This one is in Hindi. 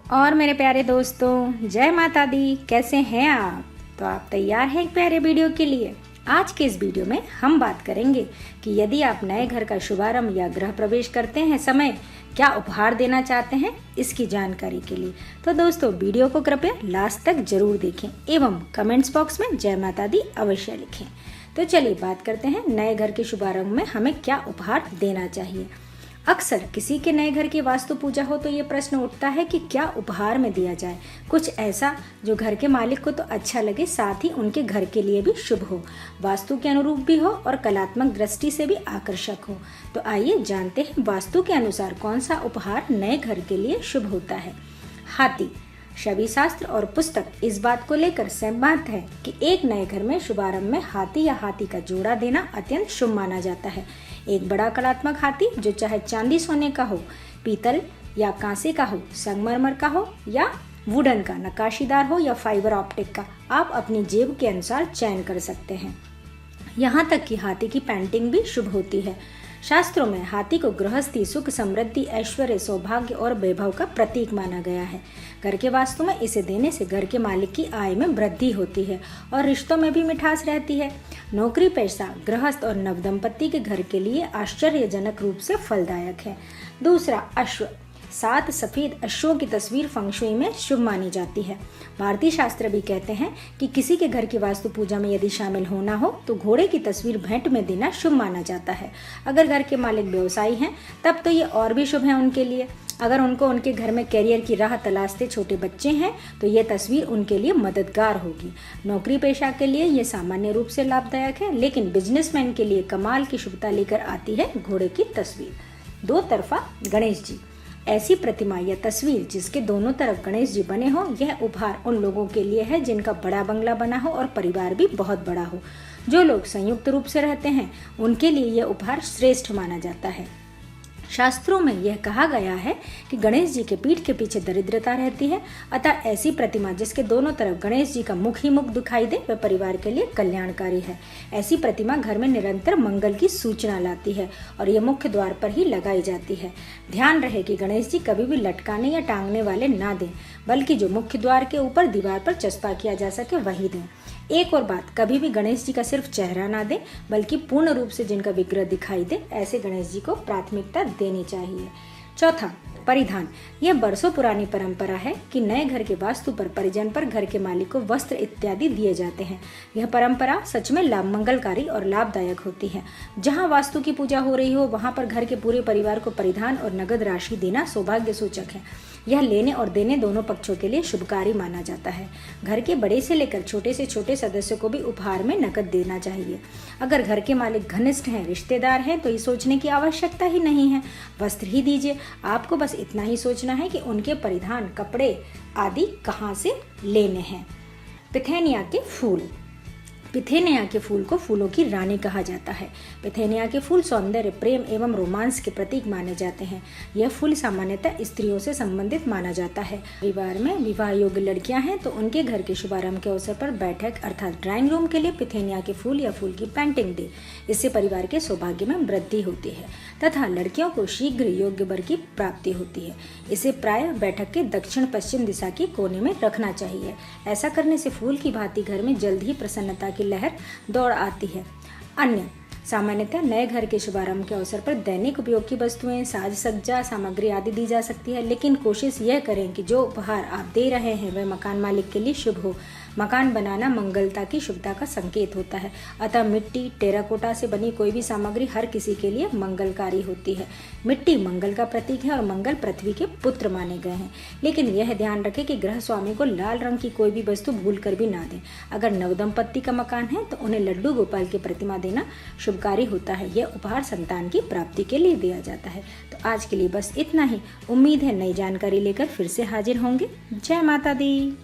और मेरे प्यारे दोस्तों, जय माता दी। कैसे हैं आप? तो आप तैयार हैं एक प्यारे वीडियो के लिए। आज के इस वीडियो में हम बात करेंगे कि यदि आप नए घर का शुभारंभ या गृह प्रवेश करते हैं समय क्या उपहार देना चाहते हैं, इसकी जानकारी के लिए तो दोस्तों वीडियो को कृपया लास्ट तक जरूर देखें एवं कमेंट्स बॉक्स में जय माता दी अवश्य लिखें। तो चलिए बात करते हैं नए घर के शुभारंभ में हमें क्या उपहार देना चाहिए। अक्सर किसी के नए घर की वास्तु पूजा हो तो ये प्रश्न उठता है कि क्या उपहार में दिया जाए, कुछ ऐसा जो घर के मालिक को तो अच्छा लगे, साथ ही उनके घर के लिए भी शुभ हो, वास्तु के अनुरूप भी हो और कलात्मक दृष्टि से भी आकर्षक हो। तो आइए जानते हैं वास्तु के अनुसार कौन सा उपहार नए घर के लिए शुभ होता है। हाथी। छवि शास्त्र और पुस्तक इस बात को लेकर सहमत है कि एक नए घर में शुभारंभ में हाथी या हाथी का जोड़ा देना अत्यंत शुभ माना जाता है। एक बड़ा कलात्मक हाथी जो चाहे चांदी सोने का हो, पीतल या कांसे का हो, संगमरमर का हो या वुडन का, नक्काशीदार हो या फाइबर ऑप्टिक का, आप अपनी जेब के अनुसार चयन कर सकते हैं। यहाँ तक कि हाथी की पेंटिंग भी शुभ होती है। शास्त्रों में हाथी को गृहस्थी, सुख, समृद्धि, ऐश्वर्य, सौभाग्य और वैभव का प्रतीक माना गया है। घर के वास्तु में इसे देने से घर के मालिक की आय में वृद्धि होती है और रिश्तों में भी मिठास रहती है। नौकरी पेशा, गृहस्थ और नवदंपति के घर के लिए आश्चर्यजनक रूप से फलदायक है। दूसरा, अश्व। 7 सफेद अश्वों की तस्वीर फंगशुई में शुभ मानी जाती है। भारतीय शास्त्र भी कहते हैं कि किसी के घर की वास्तु पूजा में यदि शामिल होना हो तो घोड़े की तस्वीर भेंट में देना शुभ माना जाता है। अगर घर के मालिक व्यवसायी हैं तब तो ये और भी शुभ है उनके लिए। अगर उनको उनके घर में करियर की राह तलाशते छोटे बच्चे हैं तो ये तस्वीर उनके लिए मददगार होगी। नौकरी पेशा के लिए ये सामान्य रूप से लाभदायक है, लेकिन बिजनेसमैन के लिए कमाल की शुभता लेकर आती है घोड़े की तस्वीर। 2 तरफा गणेश जी। ऐसी प्रतिमा या तस्वीर जिसके दोनों तरफ गणेश जी बने हो, यह उपहार उन लोगों के लिए है जिनका बड़ा बंगला बना हो और परिवार भी बहुत बड़ा हो। जो लोग संयुक्त रूप से रहते हैं उनके लिए यह उपहार श्रेष्ठ माना जाता है। शास्त्रों में यह कहा गया है कि गणेश जी के पीठ के पीछे दरिद्रता रहती है, अतः ऐसी प्रतिमा जिसके दोनों तरफ गणेश जी का मुख ही मुख दिखाई दे वह परिवार के लिए कल्याणकारी है। ऐसी प्रतिमा घर में निरंतर मंगल की सूचना लाती है और यह मुख्य द्वार पर ही लगाई जाती है। ध्यान रहे कि गणेश जी कभी भी लटकाने या टांगने वाले ना दें, बल्कि जो मुख्य द्वार के ऊपर दीवार पर चस्पा किया जा सके वही दें। एक और बात, कभी भी गणेश जी का सिर्फ चेहरा ना दें, बल्कि पूर्ण रूप से जिनका विग्रह दिखाई दे ऐसे गणेश जी को प्राथमिकता देनी चाहिए। चौथा, परिधान। यह बरसों पुरानी परंपरा है कि नए घर के वास्तु पर परिजन पर घर के मालिक को वस्त्र इत्यादि दिए जाते हैं। यह परंपरा सच में मंगलकारी और लाभदायक होती है। जहां वास्तु की पूजा हो रही हो वहां पर घर के पूरे परिवार को परिधान और नगद राशि देना सौभाग्य सूचक है। यह लेने और देने दोनों पक्षों के लिए शुभकारी माना जाता है। घर के बड़े से लेकर छोटे से छोटे सदस्य को भी उपहार में नकद देना चाहिए। अगर घर के मालिक घनिष्ठ हैं, रिश्तेदार हैं, तो ये सोचने की आवश्यकता ही नहीं है, वस्त्र ही दीजिए। आपको बस इतना ही सोचना है कि उनके परिधान, कपड़े आदि कहाँ से लेने हैं। पिथेनिया के फूल। पिथेनिया के फूल को फूलों की रानी कहा जाता है। पिथेनिया के फूल सौंदर्य, प्रेम एवं रोमांस के प्रतीक माने जाते हैं। यह फूल सामान्यतः स्त्रियों से संबंधित माना जाता है। परिवार में विवाह योग्य लड़कियां हैं तो उनके घर के शुभारंभ के अवसर पर बैठक अर्थात ड्राइंग रूम के लिए पिथेनिया के फूल या फूल की पेंटिंग दे। इससे परिवार के सौभाग्य में वृद्धि होती है तथा लड़कियों को शीघ्र योग्य वर की प्राप्ति होती है। इसे प्रायः बैठक के दक्षिण पश्चिम दिशा के कोने में रखना चाहिए। ऐसा करने से फूल की भांति घर में जल्द ही प्रसन्नता की लहर दौड़ आती है। अन्य, सामान्यतः नए घर के शुभारंभ के अवसर पर दैनिक उपयोग की वस्तुएं, साज सज्जा सामग्री आदि दी जा सकती है, लेकिन कोशिश यह करें कि जो उपहार आप दे रहे हैं वह मकान मालिक के लिए शुभ हो। मकान बनाना मंगलता की शुभता का संकेत होता है, अतः मिट्टी, टेराकोटा से बनी कोई भी सामग्री हर किसी के लिए मंगलकारी होती है। मिट्टी मंगल का प्रतीक है और मंगल पृथ्वी के पुत्र माने गए हैं, लेकिन यह ध्यान रखें कि गृह स्वामी को लाल रंग की कोई भी वस्तु भूल कर भी ना दें। अगर नवदंपति का मकान है तो उन्हें लड्डू गोपाल की प्रतिमा देना शुभकारी होता है। यह उपहार संतान की प्राप्ति के लिए दिया जाता है। तो आज के लिए बस इतना ही। उम्मीद है नई जानकारी लेकर फिर से हाजिर होंगे। जय माता दी।